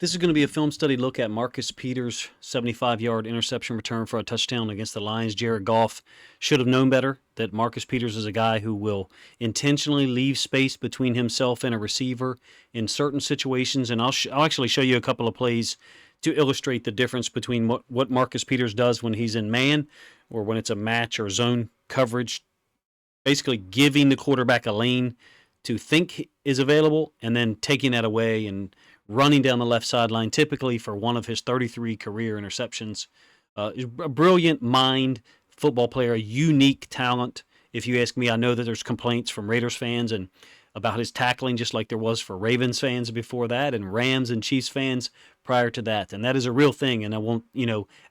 This is going to be a film study look at Marcus Peters' 75-yard interception return for a touchdown against the Lions. Jared Goff should have known better that Marcus Peters is a guy who will intentionally leave space between himself and a receiver in certain situations, and I'll actually show you a couple of plays to illustrate the difference between what Marcus Peters does when he's in man or when it's a match or zone coverage, basically giving the quarterback a lane to think is available and then taking that away and running down the left sideline, typically for one of his 33 career interceptions. A brilliant mind, football player, a unique talent. If you ask me, I know that there's complaints from Raiders fans and about his tackling, just like there was for Ravens fans before that, and Rams and Chiefs fans prior to that. And that is a real thing, and I won't,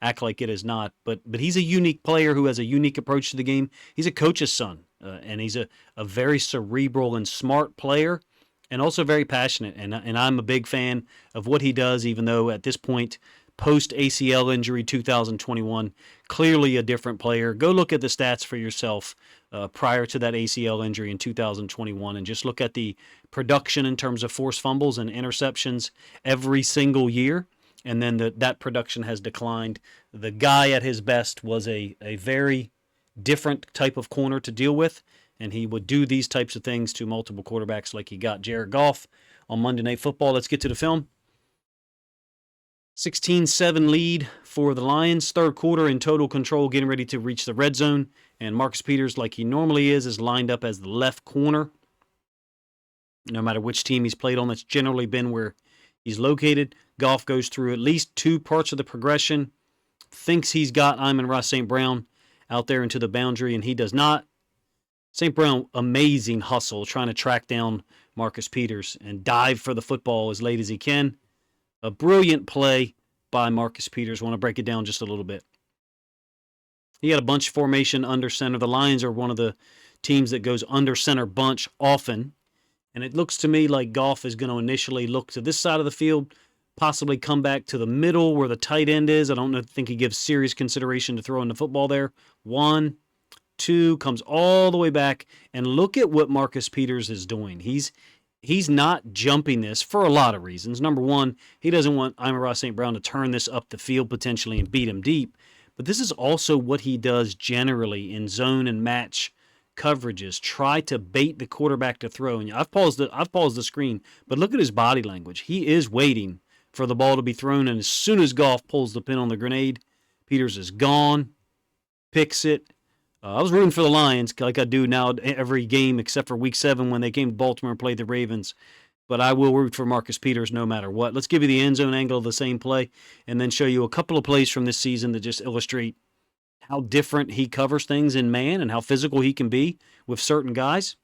act like it is not. But he's a unique player who has a unique approach to the game. He's a coach's son, and he's a very cerebral and smart player, and also very passionate. And I'm a big fan of what he does, even though at this point, post-ACL injury 2021, clearly a different player. Go look at the stats for yourself prior to that ACL injury in 2021 and just look at the production in terms of forced fumbles and interceptions every single year. And then that production has declined. The guy at his best was a very different type of corner to deal with, and he would do these types of things to multiple quarterbacks like he got Jared Goff on Monday Night Football. Let's get to the film. 16-7 lead for the Lions. Third quarter in total control, getting ready to reach the red zone. And Marcus Peters, like he normally is lined up as the left corner. No matter which team he's played on, that's generally been where he's located. Goff goes through at least two parts of the progression. Thinks he's got Amon-Ra St. Brown out there into the boundary, and he does not. St. Brown, amazing hustle, trying to track down Marcus Peters and dive for the football as late as he can. A brilliant play by Marcus Peters. I want to break it down just a little bit. He had a bunch formation under center. The Lions are one of the teams that goes under center bunch often. And it looks to me like Goff is going to initially look to this side of the field, possibly come back to the middle where the tight end is. I don't think he gives serious consideration to throwing the football there. 1, 2, comes all the way back. And look at what Marcus Peters is doing. He's not jumping this for a lot of reasons. Number one, he doesn't want Amon-Ra St. Brown to turn this up the field potentially and beat him deep. But this is also what he does generally in zone and match coverages. Try to bait the quarterback to throw. And I've paused the screen, but look at his body language. He is waiting for the ball to be thrown, and as soon as Goff pulls the pin on the grenade, Peters is gone, picks it. I was rooting for the Lions like I do now every game except for Week 7 when they came to Baltimore and played the Ravens. But I will root for Marcus Peters no matter what. Let's give you the end zone angle of the same play and then show you a couple of plays from this season that just illustrate how different he covers things in man and how physical he can be with certain guys.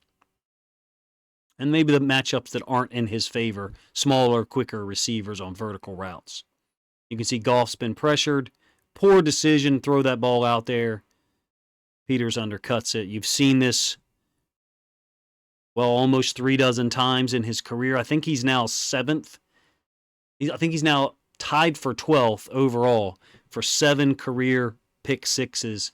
And maybe the matchups that aren't in his favor, smaller, quicker receivers on vertical routes. You can see Goff's been pressured. Poor decision, throw that ball out there. Peters undercuts it. You've seen this, almost 36 times in his career. I think he's now 7th. I think he's now tied for 12th overall for 7 career pick sixes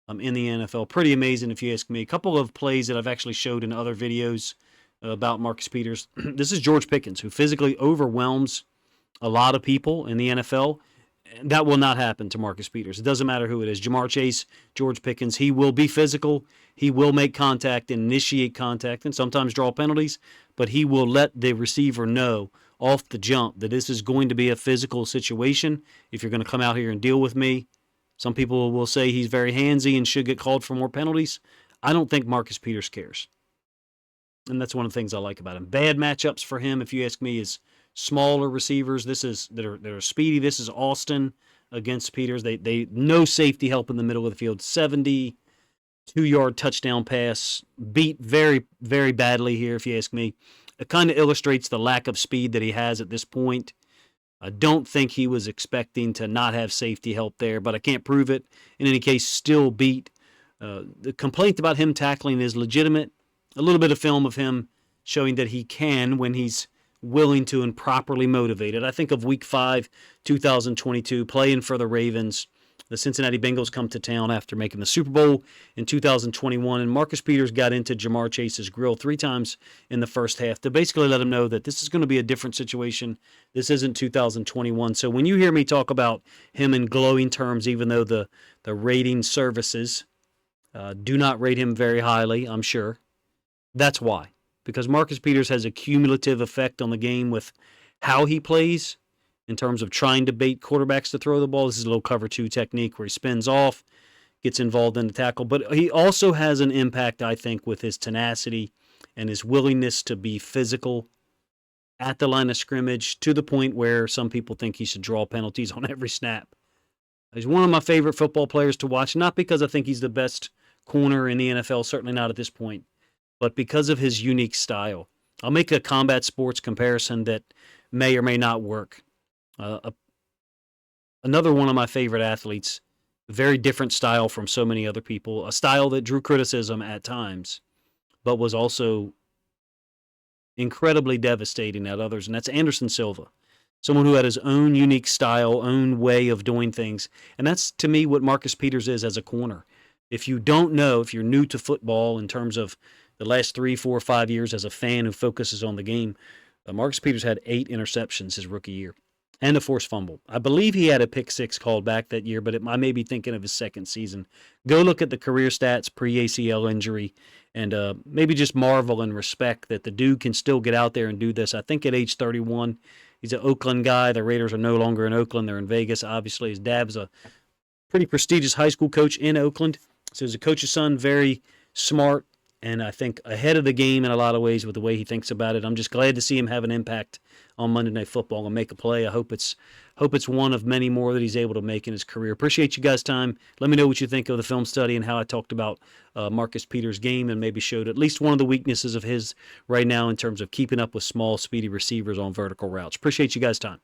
in the NFL. Pretty amazing if you ask me. A couple of plays that I've actually showed in other videos about Marcus Peters. This is George Pickens, who physically overwhelms a lot of people in the NFL. That will not happen to Marcus Peters. It doesn't matter who it is. Jamar Chase, George Pickens, he will be physical. He will make contact, initiate contact, and sometimes draw penalties, but he will let the receiver know off the jump that this is going to be a physical situation. If you're going to come out here and deal with me, some people will say he's very handsy and should get called for more penalties. I don't think Marcus Peters cares. And that's one of the things I like about him. Bad matchups for him, if you ask me, is smaller receivers. That are speedy. This is Austin against Peters. They no safety help in the middle of the field. 72-yard touchdown pass. Beat very, very badly here, if you ask me. It kind of illustrates the lack of speed that he has at this point. I don't think he was expecting to not have safety help there, but I can't prove it. In any case, still beat. The complaint about him tackling is legitimate. A little bit of film of him showing that he can when he's willing to and properly motivated. I think of Week 5, 2022, playing for the Ravens, The Cincinnati Bengals come to town after making the Super Bowl in 2021, and Marcus Peters got into Jamar Chase's grill 3 times in the first half to basically let him know that this is going to be a different situation. This isn't 2021. So when you hear me talk about him in glowing terms, even though the rating services do not rate him very highly, I'm sure, that's why. Because Marcus Peters has a cumulative effect on the game with how he plays in terms of trying to bait quarterbacks to throw the ball. This is a low cover 2 technique where he spins off, gets involved in the tackle. But he also has an impact, I think, with his tenacity and his willingness to be physical at the line of scrimmage to the point where some people think he should draw penalties on every snap. He's one of my favorite football players to watch, not because I think he's the best corner in the NFL, certainly not at this point, but because of his unique style. I'll make a combat sports comparison that may or may not work. Another one of my favorite athletes, very different style from so many other people, a style that drew criticism at times, but was also incredibly devastating at others, and that's Anderson Silva. Someone who had his own unique style, own way of doing things, and that's, to me, what Marcus Peters is as a corner. If you don't know, if you're new to football in terms of the last 3, 4, 5 years as a fan who focuses on the game, Marcus Peters had 8 interceptions his rookie year and a forced fumble. I believe he had a pick 6 called back that year, but I may be thinking of his second season. Go look at the career stats pre-ACL injury and maybe just marvel and respect that the dude can still get out there and do this. I think at age 31, he's an Oakland guy. The Raiders are no longer in Oakland. They're in Vegas. Obviously, his dad's a pretty prestigious high school coach in Oakland. So he's a coach's son, very smart, and I think ahead of the game in a lot of ways with the way he thinks about it. I'm just glad to see him have an impact on Monday Night Football and make a play. I hope it's one of many more that he's able to make in his career. Appreciate you guys' time. Let me know what you think of the film study and how I talked about Marcus Peters' game and maybe showed at least one of the weaknesses of his right now in terms of keeping up with small, speedy receivers on vertical routes. Appreciate you guys' time.